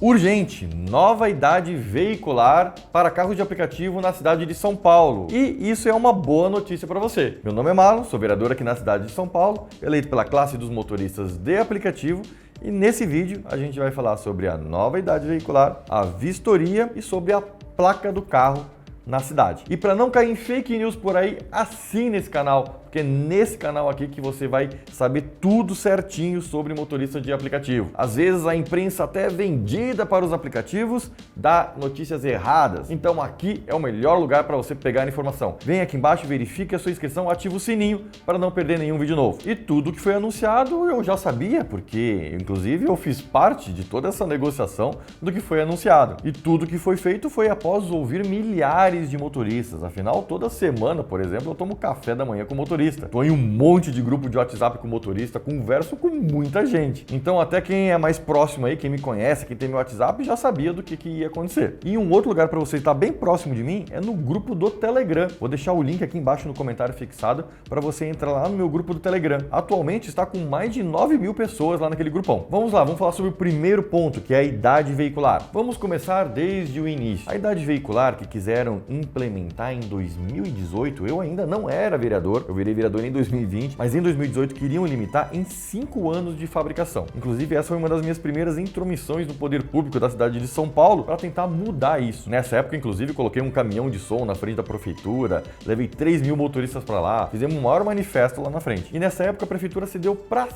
Urgente, nova idade veicular para carros de aplicativo na cidade de São Paulo. E isso é uma boa notícia para você. Meu nome é Marlon, sou vereador aqui na cidade de São Paulo, eleito pela classe dos motoristas de aplicativo. E nesse vídeo a gente vai falar sobre a nova idade veicular, a vistoria e sobre a placa do carro na cidade. E para não cair em fake news por aí, assine esse canal, porque é nesse canal aqui que você vai saber tudo certinho sobre motorista de aplicativo. Às vezes a imprensa até vendida para os aplicativos dá notícias erradas. Então aqui é o melhor lugar para você pegar a informação. Vem aqui embaixo, verifique a sua inscrição, ative o sininho para não perder nenhum vídeo novo. E tudo que foi anunciado eu já sabia, porque inclusive eu fiz parte de toda essa negociação do que foi anunciado. E tudo que foi feito foi após ouvir milhares de motoristas. Afinal, toda semana, por exemplo, eu tomo café da manhã com motorista. Estou em um monte de grupo de WhatsApp com motorista, converso com muita gente. Então até quem é mais próximo aí, quem me conhece, quem tem meu WhatsApp, já sabia do que ia acontecer. E um outro lugar para você estar bem próximo de mim é no grupo do Telegram. Vou deixar o link aqui embaixo no comentário fixado para você entrar lá no meu grupo do Telegram. Atualmente está com mais de 9.000 pessoas lá naquele grupão. Vamos lá, vamos falar sobre o primeiro ponto, que é a idade veicular. Vamos começar desde o início. A idade veicular que quiseram implementar em 2018, eu ainda não era vereador, eu virei vereador em 2020, mas em 2018 queriam limitar em 5 anos de fabricação. Inclusive, essa foi uma das minhas primeiras intromissões no poder público da cidade de São Paulo para tentar mudar isso. Nessa época, inclusive, coloquei um caminhão de som na frente da prefeitura, levei 3.000 motoristas para lá, fizemos um maior manifesto lá na frente. E nessa época a prefeitura cedeu para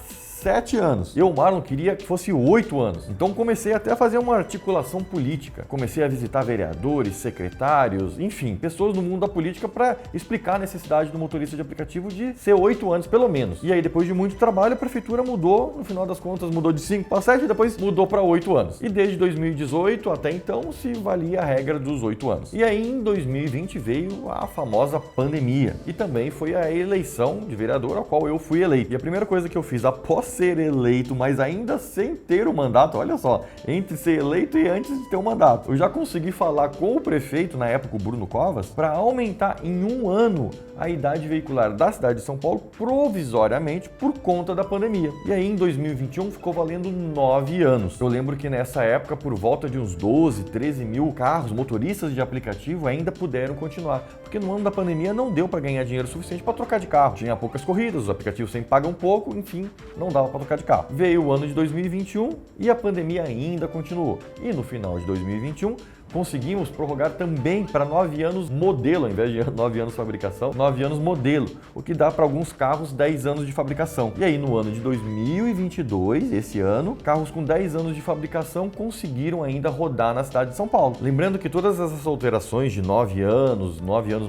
7 anos. Eu, Marlon, queria que fosse 8 anos. Então comecei até a fazer uma articulação política. Comecei a visitar vereadores, secretários, enfim, pessoas no mundo da política para explicar a necessidade do motorista de aplicativo de ser 8 anos, pelo menos. E aí, depois de muito trabalho, a prefeitura mudou, no final das contas, mudou de 5 para 7 e depois mudou para 8 anos. E desde 2018 até então se valia a regra dos 8 anos. E aí, em 2020, veio a famosa pandemia. E também foi a eleição de vereador, a qual eu fui eleito. E a primeira coisa que eu fiz após ser eleito, mas ainda sem ter o mandato, olha só, entre ser eleito e antes de ter o mandato, eu já consegui falar com o prefeito, na época o Bruno Covas, para aumentar em 1 ano a idade veicular da cidade de São Paulo provisoriamente por conta da pandemia. E aí em 2021 ficou valendo 9 anos. Eu lembro que nessa época, por volta de uns 12, 13 mil carros, motoristas de aplicativo ainda puderam continuar, porque no ano da pandemia não deu para ganhar dinheiro suficiente para trocar de carro. Tinha poucas corridas, os aplicativos sempre pagam pouco, enfim, não dava para trocar de carro. Veio o ano de 2021 e a pandemia ainda continuou. E no final de 2021, conseguimos prorrogar também para 9 anos modelo, ao invés de 9 anos fabricação, 9 anos modelo, o que dá para alguns carros 10 anos de fabricação. E aí no ano de 2022, esse ano, carros com 10 anos de fabricação conseguiram ainda rodar na cidade de São Paulo. Lembrando que todas essas alterações de 9 anos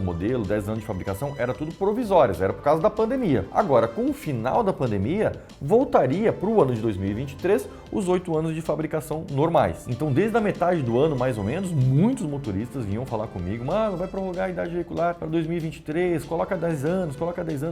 modelo, 10 anos de fabricação, era tudo provisórias, era por causa da pandemia. Agora, com o final da pandemia, voltaria para o ano de 2023 os 8 anos de fabricação normais. Então, desde a metade do ano, mais ou menos, muitos motoristas vinham falar comigo, mano, vai prorrogar a idade veicular para 2023, coloca 10 anos,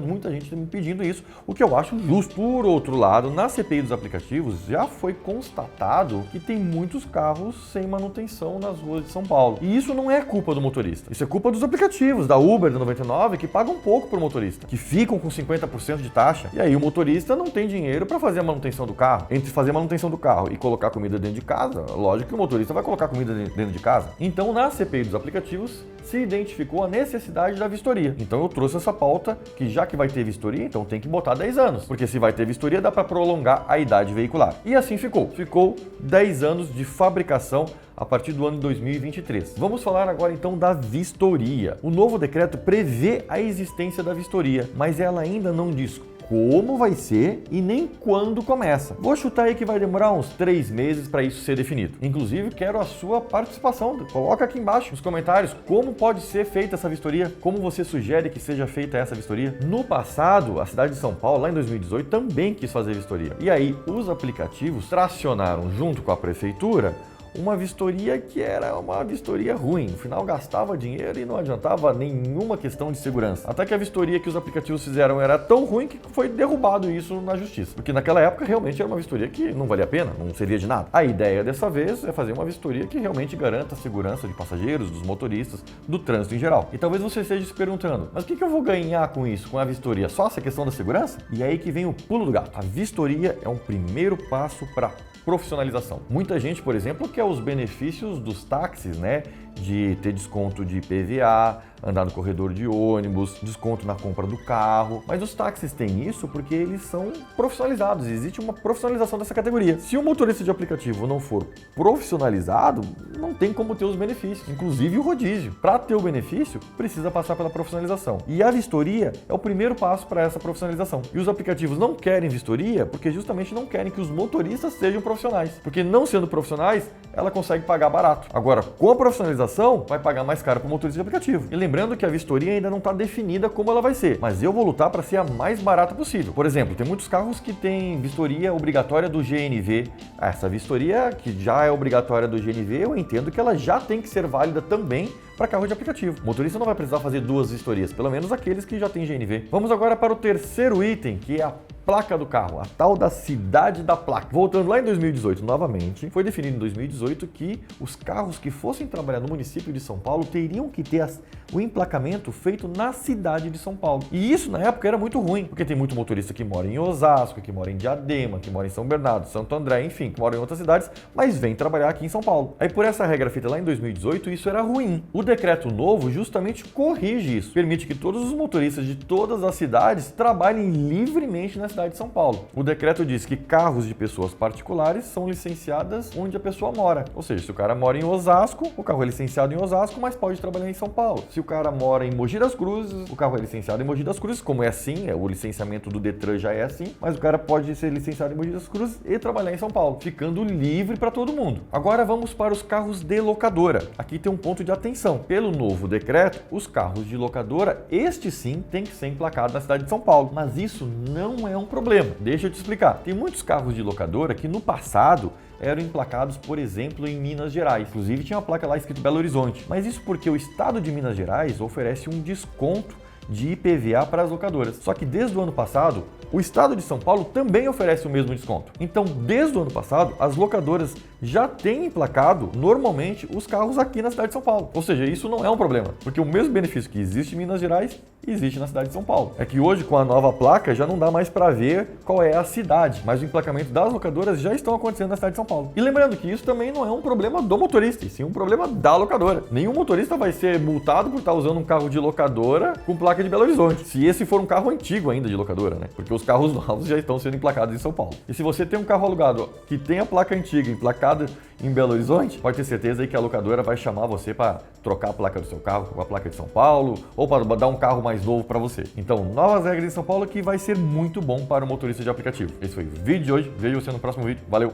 muita gente está me pedindo isso, o que eu acho justo. Por outro lado, na CPI dos aplicativos, já foi constatado que tem muitos carros sem manutenção nas ruas de São Paulo. E isso não é culpa do motorista, isso é culpa dos aplicativos, da Uber, da 99, que pagam pouco por motorista, que ficam com 50% de taxa, e aí o motorista não tem dinheiro para fazer a manutenção do carro. Entre fazer a manutenção do carro e colocar comida dentro de casa, lógico que o motorista vai colocar comida dentro de casa. Então, na CPI dos aplicativos, se identificou a necessidade da vistoria. Então, eu trouxe essa pauta que já que vai ter vistoria, então tem que botar 10 anos. Porque se vai ter vistoria, dá para prolongar a idade veicular. E assim ficou. Ficou 10 anos de fabricação a partir do ano de 2023. Vamos falar agora então da vistoria. O novo decreto prevê a existência da vistoria, mas ela ainda não diz como vai ser e nem quando começa. Vou chutar aí que vai demorar uns 3 meses para isso ser definido. Inclusive, quero a sua participação. Coloca aqui embaixo nos comentários como pode ser feita essa vistoria, como você sugere que seja feita essa vistoria. No passado, a cidade de São Paulo, lá em 2018, também quis fazer vistoria. E aí, os aplicativos tracionaram junto com a prefeitura uma vistoria que era uma vistoria ruim. No final gastava dinheiro e não adiantava nenhuma questão de segurança. Até que a vistoria que os aplicativos fizeram era tão ruim que foi derrubado isso na justiça. Porque naquela época realmente era uma vistoria que não valia a pena, não servia de nada. A ideia dessa vez é fazer uma vistoria que realmente garanta a segurança de passageiros, dos motoristas, do trânsito em geral. E talvez você esteja se perguntando, mas o que eu vou ganhar com isso, com a vistoria? Só essa questão da segurança? E aí que vem o pulo do gato. A vistoria é um primeiro passo para profissionalização. Muita gente, por exemplo, quer é os benefícios dos táxis, né? De ter desconto de IPVA, andar no corredor de ônibus, desconto na compra do carro. Mas os táxis têm isso porque eles são profissionalizados, existe uma profissionalização dessa categoria. Se o motorista de aplicativo não for profissionalizado, não tem como ter os benefícios, inclusive o rodízio. Para ter o benefício, precisa passar pela profissionalização. E a vistoria é o primeiro passo para essa profissionalização. E os aplicativos não querem vistoria porque justamente não querem que os motoristas sejam profissionais. Porque não sendo profissionais, ela consegue pagar barato. Agora, com a profissionalização, vai pagar mais caro para o motorista de aplicativo. E lembrando que a vistoria ainda não está definida como ela vai ser, mas eu vou lutar para ser a mais barata possível. Por exemplo, tem muitos carros que têm vistoria obrigatória do GNV. Essa vistoria, que já é obrigatória do GNV, eu entendo que ela já tem que ser válida também para carro de aplicativo. O motorista não vai precisar fazer duas vistorias, pelo menos aqueles que já têm GNV. Vamos agora para o terceiro item, que é a placa do carro, a tal da cidade da placa. Voltando lá em 2018, novamente, foi definido em 2018 que os carros que fossem trabalhar no município de São Paulo teriam que ter o emplacamento feito na cidade de São Paulo. E isso, na época, era muito ruim, porque tem muito motorista que mora em Osasco, que mora em Diadema, que mora em São Bernardo, Santo André, enfim, que mora em outras cidades, mas vem trabalhar aqui em São Paulo. Aí, por essa regra feita lá em 2018, isso era ruim. O decreto novo justamente corrige isso, permite que todos os motoristas de todas as cidades trabalhem livremente na cidade de São Paulo. O decreto diz que carros de pessoas particulares são licenciadas onde a pessoa mora. Ou seja, se o cara mora em Osasco, o carro é licenciado em Osasco, mas pode trabalhar em São Paulo. Se o cara mora em Mogi das Cruzes, o carro é licenciado em Mogi das Cruzes, como é assim, o licenciamento do Detran já é assim, mas o cara pode ser licenciado em Mogi das Cruzes e trabalhar em São Paulo, ficando livre para todo mundo. Agora vamos para os carros de locadora. Aqui tem um ponto de atenção. Pelo novo decreto, os carros de locadora, este sim, tem que ser emplacado na cidade de São Paulo, mas isso não é um problema. Deixa eu te explicar. Tem muitos carros de locadora que no passado eram emplacados, por exemplo, em Minas Gerais. Inclusive tinha uma placa lá escrito Belo Horizonte. Mas isso porque o estado de Minas Gerais oferece um desconto de IPVA para as locadoras. Só que desde o ano passado, o estado de São Paulo também oferece o mesmo desconto. Então, desde o ano passado, as locadoras já têm emplacado, normalmente, os carros aqui na cidade de São Paulo. Ou seja, isso não é um problema, porque o mesmo benefício que existe em Minas Gerais, existe na cidade de São Paulo. É que hoje, com a nova placa, já não dá mais para ver qual é a cidade, mas o emplacamento das locadoras já estão acontecendo na cidade de São Paulo. E lembrando que isso também não é um problema do motorista, e sim um problema da locadora. Nenhum motorista vai ser multado por estar usando um carro de locadora com placa de Belo Horizonte, se esse for um carro antigo ainda de locadora, né? Porque os carros novos já estão sendo emplacados em São Paulo. E se você tem um carro alugado que tem a placa antiga emplacada em Belo Horizonte, pode ter certeza aí que a locadora vai chamar você para trocar a placa do seu carro com a placa de São Paulo ou para dar um carro mais novo para você. Então, novas regras em São Paulo que vai ser muito bom para o motorista de aplicativo. Esse foi o vídeo de hoje. Vejo você no próximo vídeo. Valeu!